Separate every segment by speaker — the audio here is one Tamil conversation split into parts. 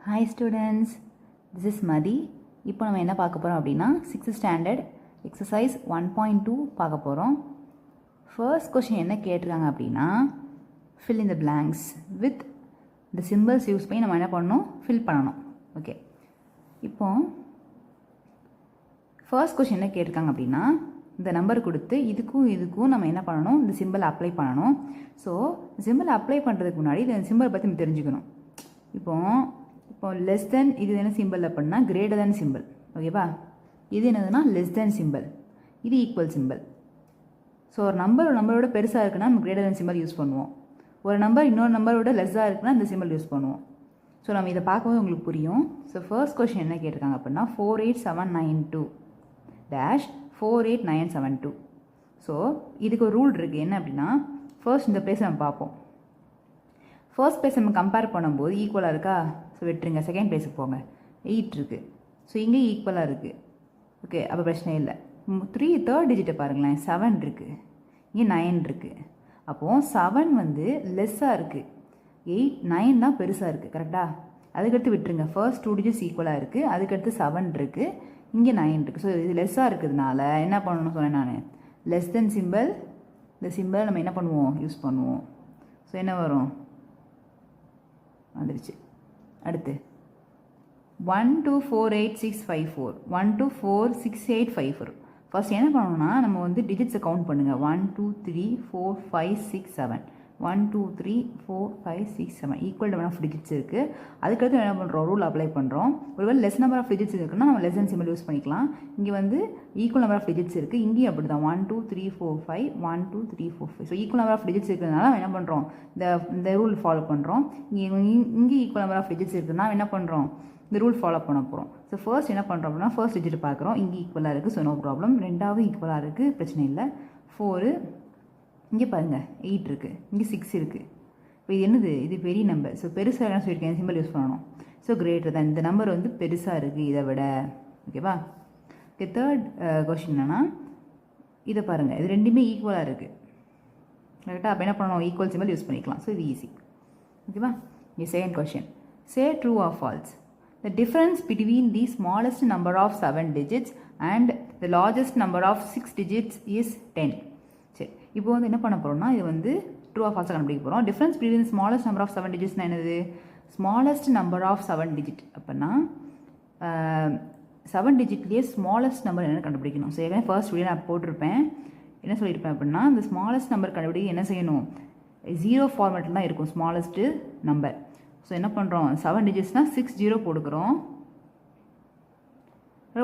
Speaker 1: Hi students, this is Madhi. இப்போ நம்ம என்ன பார்க்க போகிறோம் அப்படின்னா 6th ஸ்டாண்டர்ட் எக்ஸசைஸ் 1.2 பார்க்க போகிறோம். ஃபர்ஸ்ட் கொஷின் என்ன கேட்டிருக்காங்க அப்படின்னா fill in the blanks with the symbols use பண்ணி நம்ம என்ன பண்ணணும், ஃபில் பண்ணணும். ஓகே, இப்போ ஃபர்ஸ்ட் கொஷின் என்ன கேட்டிருக்காங்க அப்படின்னா இந்த நம்பர் கொடுத்து இதுக்கும் நம்ம என்ன பண்ணணும், இந்த சிம்பிள் அப்ளை பண்ணணும். ஸோ சிம்பிள் அப்ளை பண்ணுறதுக்கு முன்னாடி இந்த சிம்பிள் பற்றி நம்ம தெரிஞ்சுக்கணும். இப்போ லெஸ் தென் இது என்ன சிம்பிள் அப்படின்னா கிரேட்டர் தென் சிம்பிள். ஓகேவா, இது என்னதுன்னா லெஸ் தென் சிம்பிள், இது ஈக்குவல் சிம்பிள். ஸோ ஒரு நம்பரோட பெருசாக இருக்குன்னா நம்ம கிரேட்டர் தென் சிம்பிள் யூஸ் பண்ணுவோம். ஒரு நம்பர் இன்னொரு நம்பரோட லெஸ்ஸாக இருக்குன்னா இந்த சிம்பிள் யூஸ் பண்ணுவோம். ஸோ நம்ம இதை பார்க்கும்போது உங்களுக்கு புரியும். ஸோ ஃபர்ஸ்ட் கொஸ்டின் என்ன கேட்டிருக்காங்க அப்படின்னா 48792 டேஷ் 48972. ஸோ இதுக்கு ஒரு ரூல் இருக்குது. என்ன அப்படின்னா ஃபர்ஸ்ட் இந்த பிளேஸ் நம்ம பார்ப்போம். ஃபர்ஸ்ட் பிளேஸ் நம்ம கம்பேர் பண்ணும்போது ஈக்குவலாக இருக்கா, ஸோ விட்டுருங்க. செகண்ட் பிளேஸுக்கு போங்க, 8 இருக்குது. ஸோ இங்கே ஈக்குவலாக இருக்குது. ஓகே, அப்போ பிரச்சனை இல்லை. தேர்ட் டிஜிட்டை பாருங்களேன், 7 இருக்குது, இங்கே 9 இருக்குது. அப்போது 7 வந்து லெஸ்ஸாக இருக்குது, 9 தான் பெருசாக இருக்குது. கரெக்டாக? அதுக்கடுத்து விட்டுருங்க. ஃபர்ஸ்ட் 2 டிஜிட்ஸ் ஈக்குவலாக இருக்குது, அதுக்கடுத்து 7 இருக்குது, இங்கே 9 இருக்குது. ஸோ இது லெஸ்ஸாக இருக்கிறதுனால என்ன பண்ணணும்னு சொன்னேன் நான், லெஸ் தென் சிம்பிள், இந்த சிம்பிள் நம்ம என்ன பண்ணுவோம், யூஸ் பண்ணுவோம். ஸோ என்ன வரும், வந்துடுச்சு. அடுத்து 124865 124685. ஃபர்ஸ்ட் என்ன பண்ணணும்னா நம்ம வந்து டிஜிட்ஸை கவுண்ட் பண்ணுங்கள். 1 2 3 4 5 6 7 1 2 3 4 5 6 7 ஈக்குவல் நம்பர் ஆஃப் டிஜிட்ஸ் இருக்குது. அதுக்கடுத்து என்ன பண்ணுறோம், ரூல் அப்ளை பண்ணுறோம். ஒருவேளை லெஸ் நம்பர் ஆஃப் டிஜிட்ஸ் இருக்குன்னா நம்ம லெஸ் தென் சிம்பிள் யூஸ் பண்ணிக்கலாம். இங்கே வந்து ஈக்குவல் நம்பர் ஆஃப் டிஜிட்ஸ் இருக்குது, இங்கேயும் அப்படி தான் 1 2 3 4 5 1 2 3 4 5. So equal number of digits இருக்கிறதுனால நம்ம என்ன பண்ணுறோம், இந்த ரூல் ஃபாலோ பண்ணுறோம். இங்கே ஈக்குவல் நம்பர் ஆஃப் டிஜிட்ஸ் இருக்குதுன்னா என்ன பண்ணுறோம், இந்த ரூல் ஃபாலோ பண்ண போகிறோம். ஸோ ஃபர்ஸ்ட் என்ன பண்ணுறோம் அப்படின்னா ஃபர்ஸ்ட் டிஜிட் பார்க்குறோம், இங்கே ஈக்குவலாக இருக்குது, ஸோ நோ ப்ராப்ளம். ரெண்டாவது ஈக்குவலாக இருக்குது, பிரச்சனை இல்லை. 4 இங்கே பாருங்கள் 8 இருக்குது, இங்கே 6 இருக்குது. இப்போ இது என்னது, இது பெரிய நம்பர். ஸோ பெருசாக என்ன சொல்லியிருக்கேன், சிம்பிள் யூஸ் பண்ணணும். ஸோ கிரேட்டர் தான், இந்த நம்பர் வந்து பெருசாக இருக்குது இதை விட. ஓகேவா? ஓகே, தேர்ட் கொஸ்டின் என்னென்னா இதை பாருங்கள், இது ரெண்டுமே ஈக்குவலாக இருக்குது. கரெக்டாக? அப்போ என்ன பண்ணணும், ஈக்குவல் சிம்பிள் யூஸ் பண்ணிக்கலாம். ஸோ இது ஈஸி. ஓகேவா? இங்கே second question, say true or false. The difference between the smallest number of 7 digits and the largest number of 6 digits is 10. சரி, இப்போ வந்து என்ன பண்ண போகிறோம்னா இது வந்து ட்ரூ ஆர் ஃபால்ஸாக கண்டுபிடிக்க போகிறோம். Difference between smallest number of 7 டிஜிட்ஸ்னா என்னது, ஸ்மாலஸ்ட் நம்பர் ஆஃப் 7 டிஜிட் அப்படின்னா 7 டிஜிட்லேயே ஸ்மாலஸ்ட் நம்பர் என்ன கண்டுபிடிக்கணும். ஸோ ஏற்கனவே ஃபர்ஸ்ட் வீடியோ நான் போட்டிருப்பேன். என்ன சொல்லியிருப்பேன் அப்படின்னா இந்த ஸ்மாலஸ்ட் நம்பர் கண்டுபிடிக்க என்ன செய்யணும், 0 ஃபார்மேட்டில் தான் இருக்கும் ஸ்மாலஸ்ட்டு நம்பர். ஸோ என்ன பண்ணுறோம், 7 டிஜிட்ஸ்னால் 6 0 போட்டுக்கிறோம்,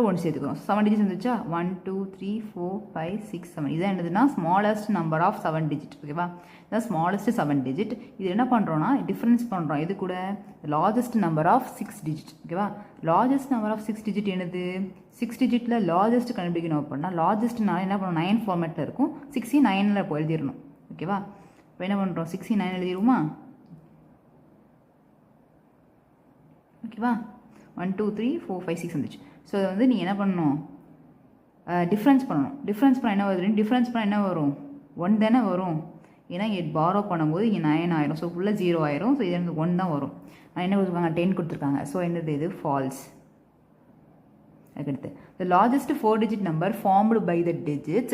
Speaker 1: 1 சேர்த்துக்கிறோம். 7 டிஜிட்ஸ் வந்துச்சா, 1 2 3 4 5 6 7. இதான் என்னதுன்னா ஸ்மாலஸ்ட் நம்பர் ஆஃப் 7 டிஜிட். ஓகேவா? இதான் ஸ்மாலஸ்ட் 7 டிஜிட். இது என்ன பண்ணுறோன்னா டிஃப்ரென்ஸ் பண்ணுறோம். இது கூட லார்ஜஸ்ட் நம்பர் ஆஃப் 6 டிஜிட். ஓகேவா? லார்ஜஸ்ட் நம்பர் ஆஃப் 6 டிஜிட் என்னது, 6 டிஜிட்டில் லார்ஜஸ்ட் கண்டுபிடிக்கணும் அப்படின்னா லார்ஜஸ்ட்னால என்ன பண்ணணும், 9 ஃபார்மேட்டில் இருக்கும். 6 9ல் இப்போ எழுதிடணும். ஓகேவா? இப்போ என்ன பண்ணுறோம், 6 9 எழுதிடுவோமா? ஓகேவா? 1 2 3 4 5 6 வந்துச்சு. ஸோ அதை வந்து நீங்கள் என்ன பண்ணணும், டிஃப்ரென்ஸ் பண்ணணும். டிஃப்ரென்ஸ் பண்ண என்ன வருது, டிஃப்ரென்ஸ் பண்ண என்ன வரும், 1 தானே வரும். ஏன்னா இங்கே பாரோ பண்ணும்போது இங்கே 9 ஆயிரும். ஸோ ஃபுல்லாக 0 ஆயிரும். ஸோ இது எனக்கு 1 தான் வரும். நான் என்ன கொடுத்துருக்காங்க, 10 கொடுத்துருக்காங்க. ஸோ என்னது, இது ஃபால்ஸ். அதுக்கடுத்து the largest 4 digit number formed by the digits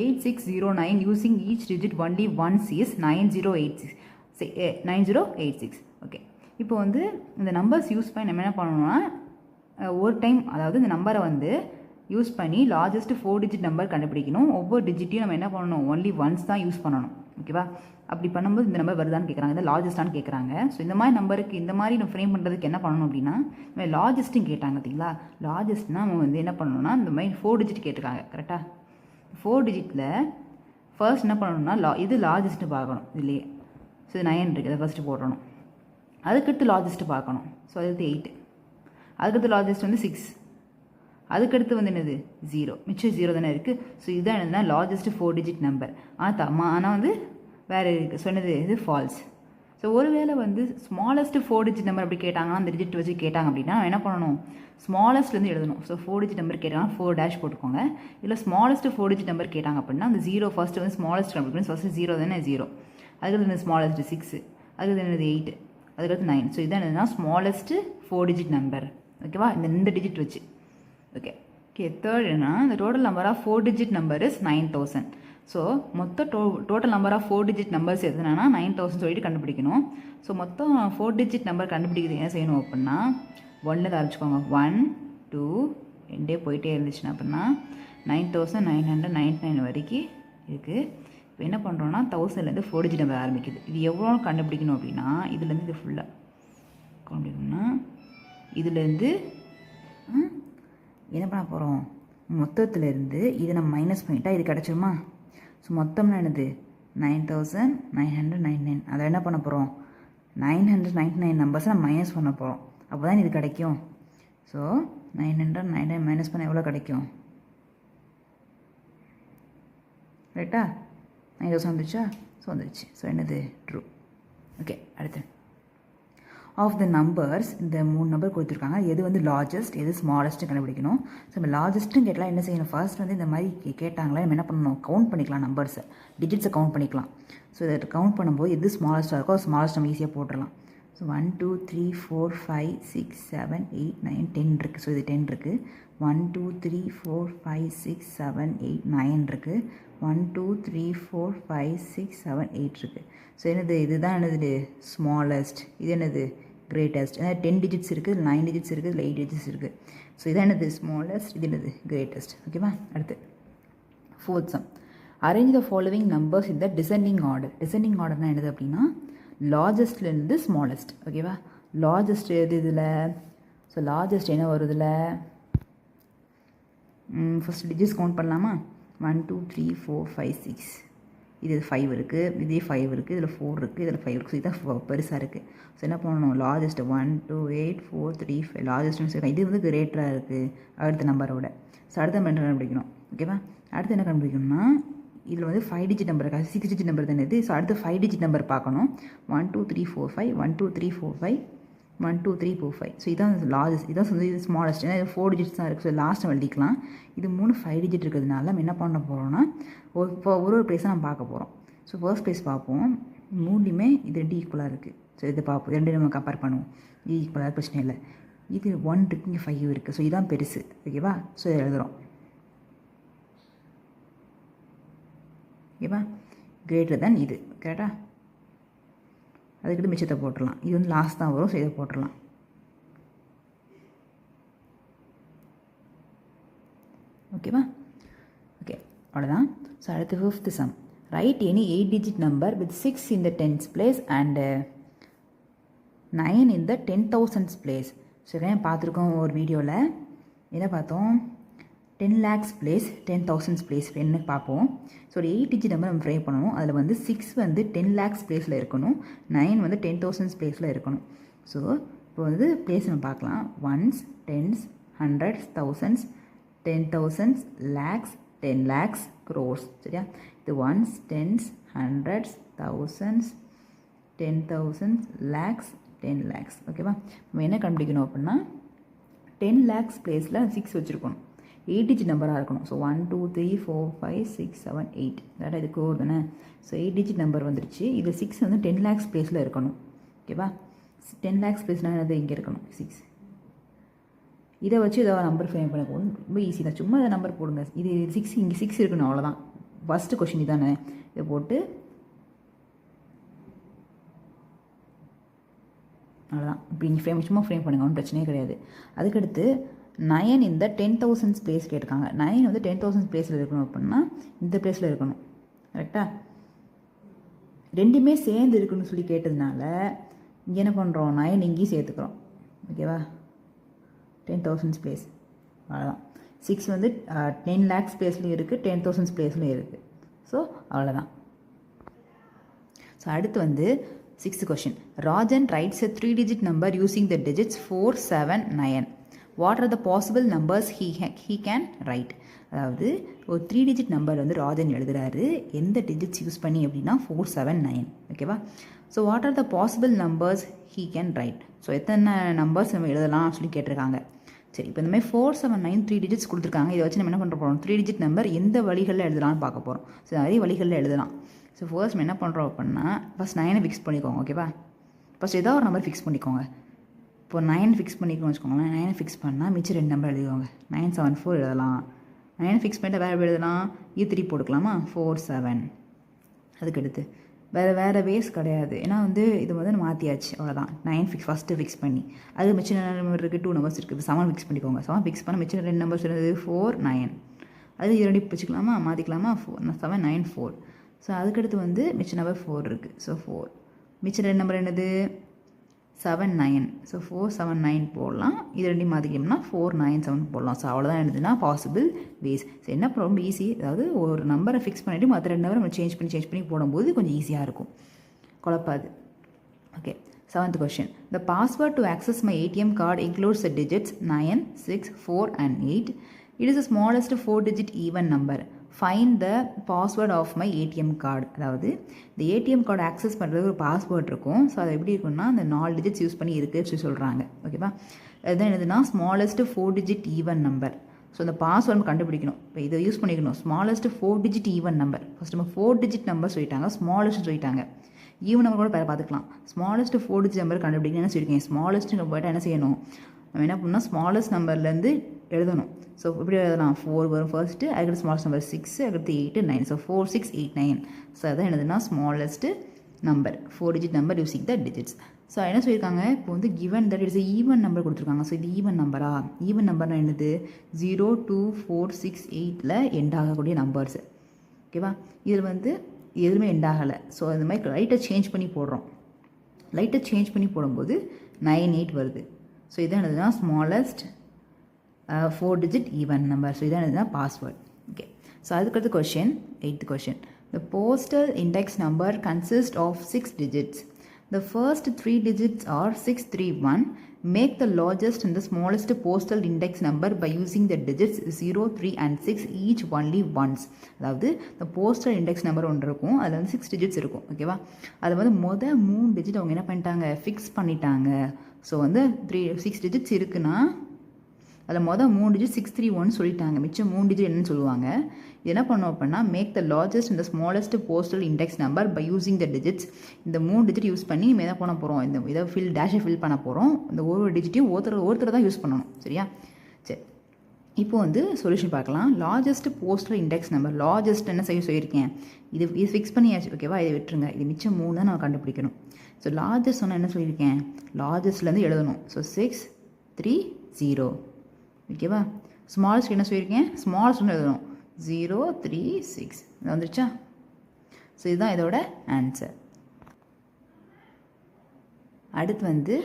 Speaker 1: 8609 using each digit only once is 9086. Okay, இப்போ வந்து இந்த நம்பர்ஸ் யூஸ் பண்ணி நம்ம என்ன பண்ணணும்னா ஒரு டைம், அதாவது இந்த நம்பரை வந்து யூஸ் பண்ணி லார்ஜஸ்ட் 4 டிஜிட் நம்பர் கண்டுபிடிக்கணும். ஒவ்வொரு டிஜிட்டையும் நம்ம என்ன பண்ணணும், ஒன்லி ஒன்ஸ் தான் யூஸ் பண்ணணும். ஓகேவா? அப்படி பண்ணும்போது இந்த நம்பர் வருதான்னு கேட்குறாங்க, இந்த லார்ஜஸ்டான்னு கேட்குறாங்க. ஸோ இந்த மாதிரி நம்பருக்கு இந்த மாதிரி நம்ம ஃப்ரேம் பண்ணுறதுக்கு என்ன பண்ணணும் அப்படின்னா இந்த லார்ஜஸ்ட்டும் கேட்டாங்க. பார்த்தீங்களா? லார்ஜஸ்ட்னா நம்ம வந்து என்ன பண்ணணும்னா இந்த மாதிரி 4 டிஜிட் கேட்டிருக்காங்க. கரெக்டாக? 4 டிஜிட்டில் ஃபர்ஸ்ட் என்ன பண்ணணும்னா இது லார்ஜஸ்ட்டு பார்க்கணும். இதுலேயே ஸோ இது 9 இருக்குது, அதை ஃபஸ்ட்டு போடணும். அதுக்கடுத்து லார்ஜஸ்ட்டு பார்க்கணும். ஸோ அதுக்கு 8. அதுக்கடுத்து லார்ஜஸ்ட் வந்து 6. அதுக்கடுத்து வந்து என்னது 0, மிச்சம் 0 தானே இருக்குது. ஸோ இதுதான் என்னதுன்னா லார்ஜஸ்ட் 4 டிஜிட் நம்பர். ஆனால் வந்து வேறு இருக்குது. சொன்னது இது ஃபால்ஸ். ஸோ ஒருவேளை வந்து ஸ்மாலஸ்ட் 4 டிஜிட் நம்பர் அப்படி கேட்டாங்கன்னா அந்த டிஜிட் வச்சு கேட்டாங்க அப்படின்னா என்ன பண்ணணும், ஸ்மாலஸ்ட்லேருந்து எழுதணும். ஸோ 4 டிஜிட் நம்பர் கேட்டாங்கன்னா 4 டேஷ் போட்டுக்கோங்க. இல்லை ஸ்மாலஸ்ட் 4 டிஜிட் நம்பர் கேட்டாங்க அப்படின்னா அந்த 0 ஃபஸ்ட்டு வந்து ஸ்மாலஸ்ட் கண்டுபிடிக்கணும். ஃபஸ்ட்டு 0 தானே 0. அதுக்கடுத்து இந்த ஸ்மாலஸ்ட் 6, அதுக்கடுத்து என்னது 8, அதுக்கடுத்து 9. ஸோ இதான் என்னதுன்னா ஸ்மாலஸ்ட்டு 4 டிஜிட் நம்பர். ஓகேவா, இந்த டிஜிட் வச்சு. ஓகே ஓகே தேர்ட் என்ன, இந்த total number of 4 digit number is 9000. So மொத்த total number of 4 digit numbers எதுனா 9000 சொல்லிட்டு கண்டுபிடிக்கணும். ஸோ மொத்தம் 4 டிஜிட் நம்பர் கண்டுபிடிக்கிறது என்ன செய்யணும் அப்படின்னா 1ல் ஆரம்பிச்சுக்கோங்க. 1 2 ரெண்டே போயிட்டே இருந்துச்சுன்னா அப்படின்னா 9999 வரைக்கும் இருக்குது. இப்போ என்ன பண்ணுறோன்னா 1000லேருந்து 4 டிஜிட் நம்பர் ஆரம்பிக்குது. இது எவ்வளோ கண்டுபிடிக்கணும் அப்படின்னா இதுலேருந்து இது ஃபுல்லாக கண்டுபிடிக்கணும்னா இதுலேருந்து என்ன பண்ண போகிறோம், மொத்தத்துலேருந்து இதை நம்ம மைனஸ் பண்ணிட்டா இது கிடச்சிருமா. ஸோ மொத்தம்னா என்னது 9999. அதை என்ன பண்ண போகிறோம் 999 நம்பர்ஸை நம்ம மைனஸ் பண்ண போகிறோம். அப்போ தான் இது கிடைக்கும். ஸோ 999 மைனஸ் பண்ண எவ்வளோ கிடைக்கும், ரைட்டா 9000 வந்துச்சா. ஸோ வந்துடுச்சு. ஸோ என்னது ட்ரூ. ஓகே அடுத்து ஆஃப் த நம்பர்ஸ், இந்த 3 நம்பர் கொடுத்துருக்காங்க. எது வந்து லார்ஜஸ்ட் எது ஸ்மாலஸ்ட்டு கண்டுபிடிக்கணும். ஸோ நம்ம லார்ஜஸ்ட்டுன்னு கேட்டால் என்ன செய்யணும், ஃபர்ஸ்ட் வந்து இந்த மாதிரி கேட்டாங்களா நம்ம என்ன பண்ணணும், கவுண்ட் பண்ணிக்கலாம். நம்பர்ஸை டிஜிட்ஸை கவுண்ட் பண்ணிக்கலாம். ஸோ இதை கவுண்ட் பண்ணும்போது எது ஸ்மாலஸ்ட்டாக இருக்கோ ஸ்மாலஸ்ட் நம்ம ஈஸியாக போட்டுடலாம். ஸோ 1 2 3 4 5 6 7 8 9 10 இருக்குது. ஸோ இது 10 இருக்குது. 1 2 3 4 5 6 7 8 9 இருக்குது. 1 2 3 4 5 6 7 8 இருக்குது. ஸோ என்னது இதுதான் என்னது ஸ்மாலஸ்ட், இது என்னது கிரேட்டஸ்ட். ஏன்னா 10 டிஜிட்ஸ் இருக்குது, 9 டிஜிட்ஸ் இருக்குது, இல்லை 8 டிஜிட்ஸ் இருக்குது. ஸோ இதான் என்னது ஸ்மாலஸ்ட், இது என்னது கிரேட்டஸ்ட். ஓகேவா அடுத்து fourth some. Arrange the following numbers இந்த டிசெண்டிங் ஆர்டர். டிசெண்டிங் ஆர்டர்னா என்னது அப்படின்னா லார்ஜஸ்ட்லேருந்து ஸ்மாலஸ்ட். ஓகேவா, லார்ஜஸ்ட் எது இதில். ஸோ லார்ஜஸ்ட் என்ன வரும் இதில், ஃபஸ்ட் டிஜிட்ஸ் கவுண்ட் பண்ணலாமா. 1 2 3 4 5 6, இது 5 இருக்குது, இதே 5 இருக்குது, இதில் 4 இருக்குது, இதில் 5 இருக்குது. ஸோ இதுதான் பெருசாக இருக்குது. ஸோ என்ன பண்ணணும், லார்ஜஸ்ட் 1 2 8 4 3 5 லார்ஜஸ்ட்னு இது வந்து கிரேட்டராக இருக்குது அடுத்த நம்பரோட. ஸோ அடுத்த நம்பர் என்ன கண்டுபிடிக்கணும். ஓகேவா, அடுத்து என்ன கண்டுபிடிக்கணும்னா இதில் வந்து 5 டிஜிட் நம்பர் இருக்காது, 6 டிஜிட் நம்பர் தானே இது. ஸோ அடுத்து 5 டிஜிட் நம்பர் பார்க்கணும். 1 2 3 4 5 1 2 3 4 5 1 2 3 4 5. ஸோ இதான் லார்ஜஸ்ட், இதான் வந்து இது ஸ்மாலஸ்ட். ஏன்னா இது 4 டிஜிட்ஸ் தான் இருக்குது. ஸோ லாஸ்ட் நம்ம எழுதிக்கலாம். இது 3 5 டிஜிட் இருக்கிறதுனால நம்ம என்ன பண்ண போகிறோம்னா இப்போ ஒரு பிளேஸை நம்ம பார்க்க போகிறோம். ஸோ ஃபர்ஸ்ட் பிளேஸ் பார்ப்போம். 3லையுமே இது 2 ஈக்குவலாக இருக்குது. ஸோ இதை பார்ப்போம், 2 நம்ம கம்பேர் பண்ணுவோம். இது ஈக்குவலாக பிரச்சனை இல்லை. இது 1 இருக்குது, இங்கே 5 இருக்குது. ஸோ இதுதான் பெருசு. ஓகேவா, ஸோ இதை எழுதுகிறோம். ஓகேவா, கிரேட்டர் தென் இது. கரெக்டா, அதுக்கிட்ட மிச்சத்தை போட்டுடலாம். இது வந்து லாஸ்ட் தான் வரும். ஸோ இதை போட்டுடலாம். ஓகேவா, ஓகே அவ்வளோதான். ஸோ அடுத்து 5th sum. Write any 8 digit number with 6 in the tens place and 9 in the 10,000s place. So இதை பார்த்துருக்கோம் ஒரு வீடியோவில். என்ன பார்த்தோம், 10 lakhs place 10,000s place என்ன பார்ப்போம். ஸோ ஒரு 8 டிஜிட் நம்பர் நம்ம ட்ரை பண்ணணும். அதில் வந்து 6 வந்து 10 lakhs பிளேஸில் இருக்கணும், 9 வந்து 10,000s பிளேஸில் இருக்கணும். ஸோ இப்போ வந்து பிளேஸ் நம்ம பார்க்கலாம். Ones, tens, hundreds, thousands, 10,000s, lakhs, 10 lakhs, crores. சரியா, இது ones, tens, hundreds, thousands, 10,000s, lakhs, 10 lakhs. ஓகேவா, நம்ம என்ன கண்டுபிடிக்கணும் அப்படின்னா 10 lakhs பிளேஸில் 6 வச்சுருக்கணும். 8 டிஜிட் நம்பராக இருக்கணும். ஸோ 1 2 3 4 5 6 7 8 கரெக்டாக இது கோர் தானே. ஸோ 8 டிஜிட் நம்பர் வந்துருச்சு. இது 6 வந்து 10 lakhs பிளேஸில் இருக்கணும். ஓகேவா, 10 lakhs பிளேஸ்னால் என்னது இங்கே இருக்கணும் 6. இதை வச்சு ஏதாவது நம்பர் ஃப்ரேம் பண்ண போகணும். ரொம்ப ஈஸி தான், சும்மா இதை நம்பர் போடுங்க. இது 6 இங்கே 6 இருக்கணும், அவ்வளோதான். ஃபஸ்ட்டு கொஷின் இதானே. இதை போட்டு அவ்வளோதான். இப்படி இங்கே ஃப்ரேம் சும்மா ஃப்ரேம் பண்ணுங்க, ஒன்றும் பிரச்சனையே கிடையாது. அதுக்கடுத்து 9 இந்த 10,000s பிளேஸ் கேட்டிருக்காங்க. 9 வந்து 10,000s பிளேஸில் இருக்கணும் அப்படின்னா இந்த பிளேஸில் இருக்கணும். கரெக்டாக, ரெண்டுமே சேர்ந்து இருக்குன்னு சொல்லி கேட்டதுனால இங்கே என்ன பண்ணுறோம், 9 இங்கேயும் சேர்த்துக்கிறோம். ஓகேவா, 10,000s பிளேஸ் அவ்வளோதான். 6 வந்து 10 lakhs பிளேஸ்லையும் இருக்குது, 10,000s பிளேஸ்லையும் இருக்குது. ஸோ அவ்வளோதான். ஸோ அடுத்து வந்து 6th question. Rajan writes a 3 digit number using the digits 4 7 9. What are the possible numbers he can write. அதாவது ஒரு 3 digit நம்பர் வந்து ராஜன் எழுதுகிறாரு. எந்த டிஜிட்ஸ் யூஸ் பண்ணி அப்படின்னா 4 7 9. ஓகேவா, so what are the possible numbers he can write. So எத்தனை நம்பர்ஸ் நம்ம எழுதலாம் சொல்லி கேட்டிருக்காங்க. சரி, இப்போ இந்த மாதிரி 4 7 9 3 digits கொடுத்துருக்காங்க. இதை வச்சு நம்ம என்ன பண்ணுற போகிறோம், 3 digit நம்பர் எந்த வழிகளில் எழுதலாம்னு பார்க்க போகிறோம். ஸோ நிறைய வழிகளில் எழுதலாம். ஸோ ஃபர்ஸ்ட் என்ன பண்ணுறோம் அப்படின்னா ஃபஸ்ட் 9 ஃபிக்ஸ் பண்ணிக்கோங்க. ஓகேவா, ஃபஸ்ட் ஏதாவது ஒரு நம்பர் ஃபிக்ஸ் பண்ணிக்கோங்க. இப்போ 9 ஃபிக்ஸ் பண்ணிக்கோங்க வச்சுக்கோங்களேன். 9 ஃபிக்ஸ் பண்ணால் மிச்சம் 2 நம்பர் எழுதிக்கோங்க. 974 எழுதலாம். 9 ஃபிக்ஸ் பண்ணிட்டு வேறு எப்படி எழுதலாம்? E3 போட்டுக்கலாமா? 47. அதுக்கடுத்து வேறு வேஸ் கிடையாது. ஏன்னா வந்து இது வந்து மாற்றியாச்சு, அவ்வளோதான். 9 ஃபிக்ஸ் ஃபஸ்ட்டு ஃபிக்ஸ் பண்ணி அது மிச்சம் நம்பர் இருக்குது, 2 நம்பர்ஸ் இருக்குது. 7 ஃபிக்ஸ் பண்ணிக்கோங்க. 7 ஃபிக்ஸ் பண்ணால் மிச்சம் 2 நம்பர்ஸ் இருந்தது 4 9. அது இரண்டு வச்சுக்கலாமா? மாற்றிக்கலாமா? 7 9 4. ஸோ அதுக்கடுத்து வந்து மிச்சம் நம்பர் 4 இருக்குது. ஸோ 4 மிச்சம் 2 நம்பர் என்னது? 7 9. ஸோ 4 7 9 போடலாம். இது ரெண்டையும் மாற்றிக்கணும்னா 4 9 7 போடலாம். ஸோ அவ்வளோதான் எழுதுனா பாசிபிள் வேஸ். ஸோ என்ன ரொம்ப ஈஸி, அதாவது ஒரு நம்பரை ஃபிக்ஸ் பண்ணிவிட்டு மற்ற 2 நம்பரை நம்ம சேஞ்ச் பண்ணி போடும்போது கொஞ்சம் ஈஸியாக இருக்கும், குழப்பாது. Okay, 7th question. The password to access my ATM card includes the digits 9 6 4 and 8. It is the smallest 4-digit even number. Find the password of my ATM card. அதாவது இந்த ஏடிஎம் கார்டு ஆக்சஸ் பண்ணுறது ஒரு பாஸ்வேர்ட் இருக்கும். ஸோ அது எப்படி இருக்குன்னா அந்த 4 டிஜிட்ஸ் யூஸ் பண்ணி இருக்குன்னு சொல்லி சொல்கிறாங்க. ஓகேவா? அதுதான் என்னதுன்னா smallest 4-digit even number. So அந்த பாஸ்வேர்ட் நம்ம கண்டுபிடிக்கணும். இப்போ இதை யூஸ் பண்ணிக்கணும். Smallest 4-digit even number. First நம்ம 4-digit நம்பர் சொல்லிட்டாங்க, ஸ்மாலஸ்ட் சொல்லிட்டாங்க. ஈவன் நம்பர் கூட பார்த்துக்கலாம். ஸ்மாலஸ்ட் 4-digit நம்பர் கண்டுபிடிக்கணும் என்ன சொல்லியிருக்கேன்? ஸ்மாலஸ்ட் போய்ட்டு என்ன செய்யணும்? நம்ம என்ன பண்ணால் ஸ்மாலஸ்ட் நம்பர்லேருந்து எழுதணும். ஸோ இப்படி எழுதலாம். 4 வரும் ஃபர்ஸ்ட்டு, அதுக்கடுத்து ஸ்மாலஸ்ட் நம்பர் 6, அதுக்கடுத்து 8 9. ஸோ 4 6 8 9. ஸோ அதான் என்னதுன்னா smallest number 4-digit number using the digits. So என்ன சொல்லியிருக்காங்க? இப்போ வந்து given that it's even number கொடுத்துருக்காங்க. ஸோ இது ஈவன் நம்பரா? ஈவன் நம்பர்னா என்னது? 0 2 4 6 8ல் எண்ட் ஆகக்கூடிய நம்பர்ஸு. ஓகேவா? இதில் வந்து எதுவுமே எண்ட் ஆகலை. ஸோ அந்த மாதிரி லைட்டை சேஞ்ச் பண்ணி போடுறோம். லைட்டை சேஞ்ச் பண்ணி போடும்போது 9 8 வருது. ஸோ இதான் என்னதுன்னா smallest 4-digit even number. So இதான் என்னதுன்னா பாஸ்வேர்ட். ஓகே, ஸோ அதுக்கடுத்து question 8th question. The postal index number consists of 6 digits. The first 3 digits are 631. Make the largest and the smallest postal index number by using the digits 0 3 and 6 each only once. அதாவது the postal index number ஒன்று இருக்கும், அதில் வந்து 6 digits இருக்கும். ஓகேவா? அது வந்து 3 digit அவங்க என்ன பண்ணிட்டாங்க? ஃபிக்ஸ் பண்ணிட்டாங்க. ஸோ வந்து 6 digits இருக்குன்னா அதில் 3 digit 631 சொல்லிட்டாங்க. மிச்சம் 3 digit என்னன்னு சொல்லுவாங்க. இது என்ன பண்ணோம் அப்படின்னா மேக் த லார்ஜஸ்ட் இந்த smallest postal index number by using the digits. இந்த 3 digit யூஸ் பண்ணி நம்ம எதை பண்ண போகிறோம்? இந்த இதை டேஷை ஃபில் பண்ண போகிறோம். இந்த ஒரு டிஜிட்டையும் ஒருத்தர் தான் யூஸ் பண்ணணும். சரியா? சரி, இப்போ வந்து சொல்யூஷன் பார்க்கலாம். Largest postal index number. Largest என்ன சொல்லியிருக்கேன்? இது ஃபிக்ஸ் பண்ணியாச்சு. ஓகேவா? இதை விட்டுருங்க. இது மிச்சம் 3 தான் நம்ம கண்டுபிடிக்கணும். ஸோ லார்ஜஸ்ட் சொன்னால் என்ன சொல்லியிருக்கேன்? லார்ஜஸ்ட்லேருந்து எழுதணும். ஸோ 6 3 0. ஓகேவா? ஸ்மாலஸ்ட் என்ன சொல்லியிருக்கேன்? ஸ்மாலஸ்ட் ஒன்று எழுதணும். 0 3 6. இது வந்துருச்சா? ஸோ இதுதான் இதோட ஆன்சர். அடுத்து வந்து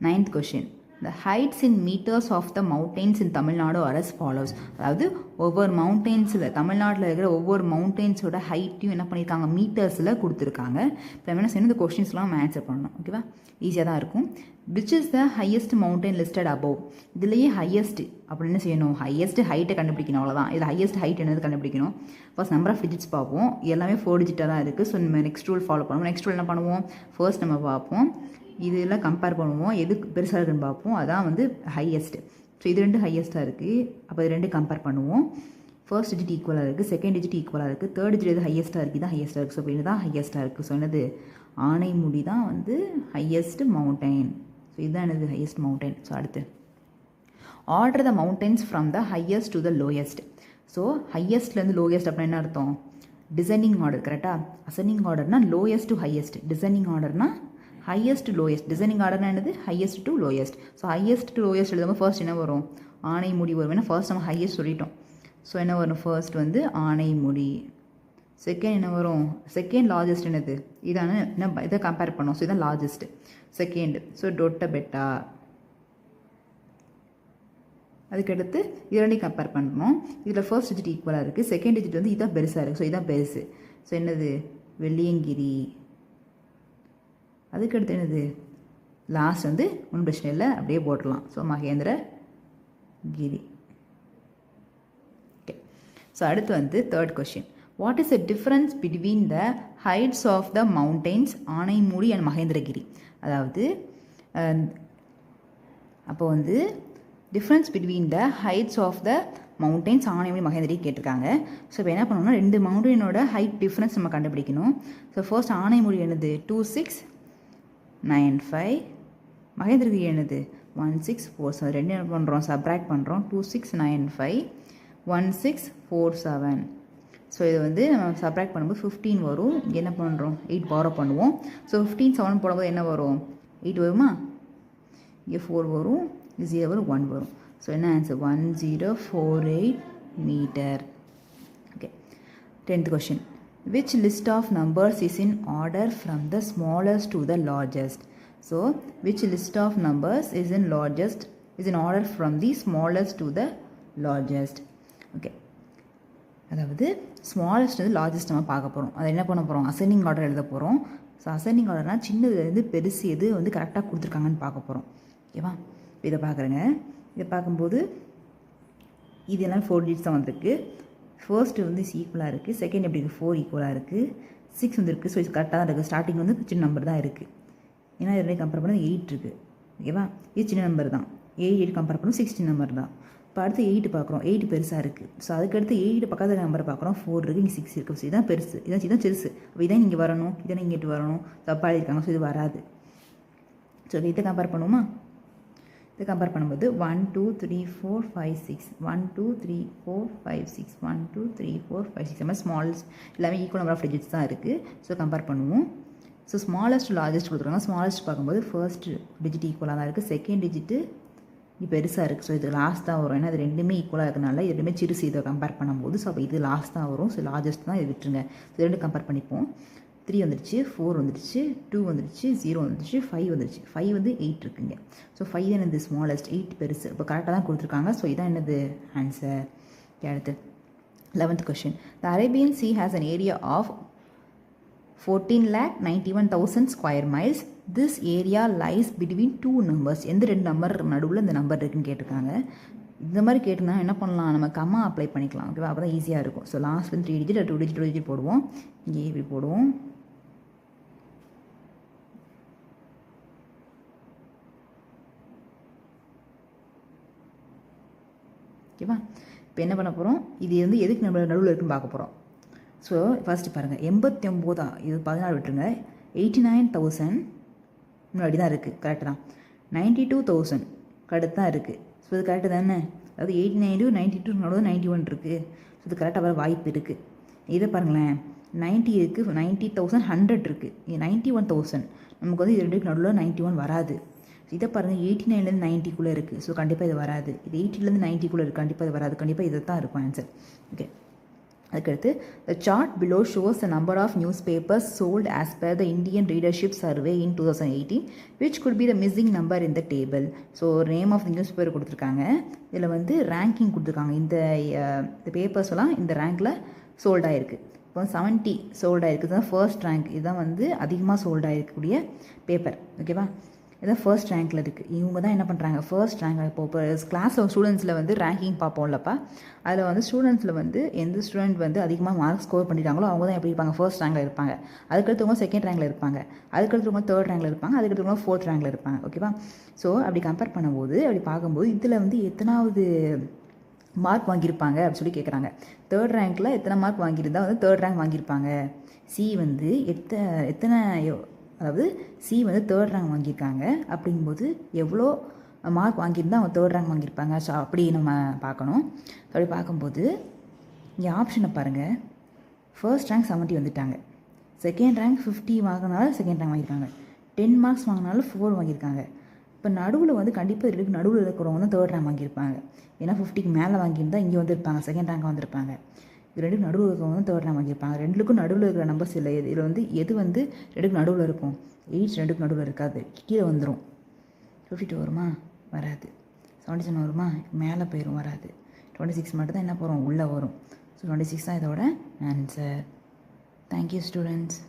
Speaker 1: 9th question. The heights in meters of the mountains in Tamil Nadu are as follows. அதாவது ஒவ்வொரு மவுண்டெயின்ஸில் தமிழ்நாட்டில் இருக்கிற ஒவ்வொரு மவுண்டெயின்ஸோட ஹைட்டையும் என்ன பண்ணியிருக்காங்க? மீட்டர்ஸில் கொடுத்துருக்காங்க. இப்போ என்ன செய்யணும்? இந்த கொஸ்டின்ஸ்லாம் நம்ம ஆன்சர் பண்ணணும். ஓகேவா? ஈஸியாக தான் இருக்கும். Which is the highest mountain listed above. இதுலேயே ஹையஸ்ட் அப்படின்னு என்ன செய்யணும்? ஹையஸ்ட் ஹைட்டை கண்டுபிடிக்கணும். அவ்வளோதான். இதில் ஹையஸ்ட் ஹைட் என்னது கண்டுபிடிக்கணும். ஃபர்ஸ்ட் நம்பர் ஆஃப் டிஜிட்ஸ் பார்ப்போம். எல்லாமே 4 digit தான் இருக்குது. ஸோ நம்ம நெக்ஸ்ட் ரூல் ஃபாலோ பண்ணுவோம். நெக்ஸ்ட் ரூல் என்ன பண்ணுவோம்? ஃபர்ஸ்ட் நம்ம பார்ப்போம், இதெல்லாம் கம்பேர் பண்ணுவோம், எது பெருசாக இருக்குன்னு பார்ப்போம். அதான் வந்து ஹையஸ்ட். ஸோ இது 2 ஹையஸ்ட்டாக இருக்குது. அப்போ இது 2 கம்பேர் பண்ணுவோம். ஃபர்ஸ்ட் டிஜிட் ஈக்குவலாக இருக்குது, செகண்ட் டிஜிட் ஈக்குவலாக இருக்குது, தேர்ட் டிஜிட் எது ஹையஸ்ட்டாக இருக்குது? இதான் ஹையஸ்ட்டாக இருக்குது. ஸோ இப்போ இதுதான் ஹையஸ்ட்டாக இருக்குது. ஸோ என்னது? ஆனைமுடி தான் வந்து ஹையஸ்ட் மவுண்டைன். ஸோ இதுதான் என்னது? Highest mountain. ஸோ அடுத்து order the mountains from the highest to the lowest. So ஹையஸ்ட்லேருந்து லோயஸ்ட் அப்படின்னா என்ன அர்த்தம்? Descending order. கரெக்டாக? அசெண்டிங் ஆர்டர்னா லோயஸ்ட் டு ஹையஸ்ட், டிசைனிங் ஆர்டர்னா ஹையஸ்ட் டு லோயஸ்ட். டிசைனிங் ஆர்டர்னா என்னது? Highest to lowest. So highest to lowest எழுதும்போது ஃபர்ஸ்ட் என்ன வரும்? ஆனைமுடி வரும். ஏன்னா ஃபர்ஸ்ட் நம்ம ஹையஸ்ட் சொல்லிட்டோம். ஸோ என்ன வரும்? ஃபர்ஸ்ட் வந்து ஆனைமுடி. செகண்ட் என்ன வரும்? செகண்ட் லார்ஜஸ்ட் என்னது? இதான என்ன இதை கம்பேர் பண்ணோம். ஸோ இதான் லார்ஜஸ்ட். Second so டொட்டபெட்டா. அதுக்கடுத்து இது 2 கம்பேர் பண்ணணும். இதில் ஃபர்ஸ்ட் டிஜிட் ஈக்குவலாக இருக்குது, செகண்ட் டிஜிட் வந்து இதான் பெருசாக இருக்குது. ஸோ இதான் பெருசு. ஸோ என்னது? வெள்ளியங்கிரி. அதுக்கடுத்து என்னது? லாஸ்ட் வந்து ஒன்றும் பிரச்சனை இல்லை, அப்படியே போட்டுடலாம். ஸோ மகேந்திரகிரி. ஓகே, ஸோ அடுத்து வந்து 3rd question. What is the difference between the heights of the mountains Anamudi and Mahendragiri? அதாவது அப்போ வந்து difference between the heights of the mountains Anamudi Mahendragiri கேட்டிருக்காங்க. ஸோ இப்போ என்ன பண்ணணும்னா 2 மவுண்டெயினோட ஹைட் டிஃப்ரென்ஸ் நம்ம கண்டுபிடிக்கணும். ஸோ ஃபர்ஸ்ட் ஆனைமுடி என்னது? 2 6 9695. மகேந்திரகிரி என்னது 1647. ரெண்டு என்ன பண்ணுறோம், சப்ராக்ட் பண்ணுறோம். 2695 1647. ஸோ இது வந்து நம்ம சப்ராக்ட் பண்ணும்போது 15 வரும். இங்கே என்ன பண்ணுறோம், 8 பாரோ பண்ணுவோம். ஸோ 15 7 போடும்போது என்ன வரும், 8 வருமா, இங்கே 4 வரும், 0 வரும், 1 வரும். ஸோ என்ன answer, 1048 metre. Okay. 10th question. Which list of numbers is in order from the smallest to the largest? So which list of numbers is in order from the smallest to the largest? Okay. அதாவது ஸ்மாலஸ்ட் வந்து லார்ஜஸ்ட் நம்ம பார்க்க போகிறோம். அதை என்ன பண்ண போகிறோம், அசெண்டிங் ஆர்டர் எழுத போகிறோம். ஸோ அசெண்டிங் ஆர்டர்னால் சின்னதுலேருந்து பெருசு எது வந்து கரெக்டாக கொடுத்துருக்காங்கன்னு பார்க்க போகிறோம். ஓகேவா, இதை பார்க்குறேங்க. இதை பார்க்கும்போது இது எல்லாம் 4 டிஜிட்ஸ் தான் வந்திருக்கு. ஃபர்ஸ்ட்டு வந்து ஈக்குவலாக இருக்குது, செகண்ட் எப்படி இருக்குது 4 ஈக்குவலாக இருக்குது, 6 வந்து இருக்குது. ஸோ இது கரெக்டாக தான் இருக்குது. ஸ்டார்டிங் வந்து சின்ன நம்பர் தான் இருக்குது. ஏன்னா இது கம்பேர் பண்ணது 8 இருக்குது. ஓகேவா, இது சின்ன நம்பர் தான். 8 கம்பேர் பண்ணணும் 16 நம்பர் தான். இப்போ அடுத்து 8 பார்க்குறோம், 8 பெருசாக இருக்குது. ஸோ அதுக்கடுத்து 8 பக்கத்தில் நம்பர் பார்க்குறோம், 4 இருக்குது, இங்கே 6 இருக்குது. ஸோ இதுதான் பெருசு, இதான் சிறுசு. அப்போ இதான் இங்கே வரணும், இதான் இங்கிட்டு வரணும். தப்பாக இருக்காங்க, ஸோ இது வராது. ஸோ இதை கம்பேர் பண்ணுவோமா, இதை கம்பேர் பண்ணும்போது 1 2 3 4 5 6 1 2 3 4 5 6 1 2 3 4 5 6 நம்ம ஸ்மாலஸ்ட் எல்லாமே ஈக்குவல் நம்பர் ஆஃப் டிஜிட்ஸ் தான் இருக்குது. ஸோ கம்பேர் பண்ணுவோம். ஸோ ஸ்மாலஸ்ட் லார்ஜஸ்ட் கொடுத்துருக்காங்க. ஸ்மாலஸ்ட் பார்க்கும்போது ஃபர்ஸ்ட் டிஜிட் ஈக்குவலாக தான் இருக்குது, செகண்ட் டிஜிட்டு இப்போ பெருசாக இருக்குது. ஸோ இது லாஸ்ட் தான் வரும். ஏன்னா இது ரெண்டுமே ஈக்குவலாக இருக்கிறனால இது ரெண்டுமே சிறுசு. இதை கம்பேர் பண்ணும்போது ஸோ அப்போ இது லாஸ்ட் தான் வரும். ஸோ லார்ஜஸ்ட் தான் இது விட்டுருங்க. இது ரெண்டு கம்பேர் பண்ணிப்போம். 3 வந்துடுச்சு, 4 வந்துடுச்சு, 2 வந்துடுச்சு, 0 வந்துடுச்சு, 5 வந்துடுச்சு. 5 வந்து 8 இருக்குங்க. ஸோ 5 தான் என்னது ஸ்மாலஸ்ட், 8 பெருசு. இப்போ கரெக்டாக தான் கொடுத்துருக்காங்க. ஸோ இதான் என்னது ஆன்சர். அடுத்து 11th question. The Arabian Sea has an area of 14,91,000 square miles. This area lies between 2 numbers. எந்த 2 நம்பர் நடுவில் இந்த நம்பர் இருக்குன்னு கேட்டிருக்காங்க. இந்த மாதிரி கேட்டிருந்தா என்ன பண்ணலாம், நம்ம கம்மா அப்ளை பண்ணிக்கலாம். ஓகேவா, அப்போ தான் ஈஸியாக இருக்கும். ஸோ லாஸ்ட் வந்து 3 டிஜிட் 2 டிஜிட் போடுவோம். இங்கே இப்படி போடுவோம். ஓகேவா, இப்போ என்ன பண்ண போகிறோம், இது வந்து எதுக்கு நம்ம நடுவில் இருக்குன்னு பார்க்க போகிறோம். ஸோ ஃபஸ்ட்டு பாருங்கள், 89 இது 14 விட்டுருங்க. 89,000 முன்னாடி தான் இருக்குது, கரெக்டு தான். 92,000 கரெக்டு தான் இருக்குது. ஸோ இது கரெக்டு தானே, அதாவது 89 92 நடுவில் 91 இருக்குது. ஸோ இது கரெக்டாக வர வாய்ப்பு இருக்குது. இதை பாருங்களேன், 90 இருக்குது, 90,000 100 இருக்குது, 91,000 நமக்கு வந்து இது ரெண்டுக்கு நடுவில் 91 வராது. இதை பாருங்கள், 89லேருந்து 90க்குள்ளே இருக்குது. ஸோ கண்டிப்பாக இது வராது. இது 80லேருந்து 90க்குள்ளே இருக்குது, கண்டிப்பாக இது வராது. கண்டிப்பாக இதை தான் இருக்கும் ஆன்சர். ஓகே, அதுக்கடுத்து the chart below shows the number of newspapers sold as per the Indian Readership Survey in 2018, which could be the missing number in the table. So name of the newspaper கொடுத்துருக்காங்க. இதில் வந்து ரேங்கிங் கொடுத்துருக்காங்க. இந்த பேப்பர்ஸ்லாம் இந்த ரேங்கில் சோல்ட் ஆகிருக்கு. இப்போ 70 சோல்ட் ஆகிருக்கு. இதுதான் ஃபர்ஸ்ட் ரேங்க். இதுதான் வந்து அதிகமாக சோல்ட் ஆகிருக்கக்கூடிய பேப்பர். ஓகேவா, இதான் ஃபர்ஸ்ட் ரேங்க்கில் இருக்குது. இவங்க தான் என்ன பண்ணுறாங்க, ஃபர்ஸ்ட் ரேங்க். இப்போ கிளாஸில் ஸ்டூடெண்ட்ஸில் வந்து ரேங்கிங் பார்ப்போம்லப்பா, அதில் வந்து ஸ்டூடெண்ட்ஸில் வந்து எந்த ஸ்டூடெண்ட் வந்து அதிகமாக மார்க் ஸ்கோர் பண்ணிட்டாங்களோ அவங்க தான் எப்படி இருப்பாங்க, ஃபர்ஸ்ட் ரேங்கில் இருப்பாங்க. அதுக்கடுத்தவங்க செகண்ட் ரேங்கில் இருப்பாங்க, அதுக்கடுத்தவங்க தேர்ட் ரேங்கில் இருப்பாங்க, அதுக்கடுத்தவங்க ஃபோர்த் ரேங்கில் இருப்பாங்க. ஓகேவா, ஸோ அப்படி கம்பேர் பண்ணும்போது அப்படி பார்க்கும்போது இதில் வந்து எத்தனாவது மார்க் வாங்கியிருப்பாங்க அப்படின்னு சொல்லி கேட்குறாங்க. தேர்ட் ரேங்க்கில் எத்தனை மார்க் வாங்கியிருந்தால் வந்து தேர்ட் ரேங்க் வாங்கியிருப்பாங்க. சி வந்து எத்தனை அதாவது சி வந்து தேர்ட் ரேங்க் வாங்கியிருக்காங்க. அப்படிங்கும்போது எவ்வளோ மார்க் வாங்கியிருந்தால் அவங்க தேர்ட் ரேங்க் வாங்கியிருப்பாங்க. ஸோ அப்படி நம்ம பார்க்கணும். அப்படி பார்க்கும்போது இங்கே ஆப்ஷனை பாருங்கள். ஃபர்ஸ்ட் ரேங்க் 70 வந்துட்டாங்க, செகண்ட் ரேங்க் 50 வாங்கினால செகண்ட் ரேங்க் வாங்கியிருக்காங்க, 10 மார்க்ஸ் வாங்கினாலும் 4 வாங்கியிருக்காங்க. இப்போ நடுவில் வந்து கண்டிப்பாக இருக்குது, நடுவில் இருக்கிறவங்க வந்து தேர்ட் ரேங்க் வாங்கியிருப்பாங்க. ஏன்னா 50க்கு மேலே வாங்கியிருந்தால் இங்கே வந்திருப்பாங்க, செகண்ட் ரேங்க் வந்திருப்பாங்க. இது ரெண்டுக்கும் நடுவில் இருக்கிறவங்க வந்து தேர்ட் ரேங்க் வாங்கியிருப்பாங்க. ரெண்டுக்கும் நடுவில் இருக்கிற நம்பர்ஸ் இல்லை. இதில் வந்து எது வந்து ரெண்டுக்கும் நடுவில் இருக்கும், 8 ரெண்டுக்கும் நடுவில் இருக்காது, கீழே வந்துடும். 52 வருமா, வராது. 77 வருமா, மேலே போயிடும், வராது. 26 மட்டும் தான் என்ன போகிறோம், உள்ளே வரும். ஸோ 26 தான் இதோட ஆன்சர். Thank you students.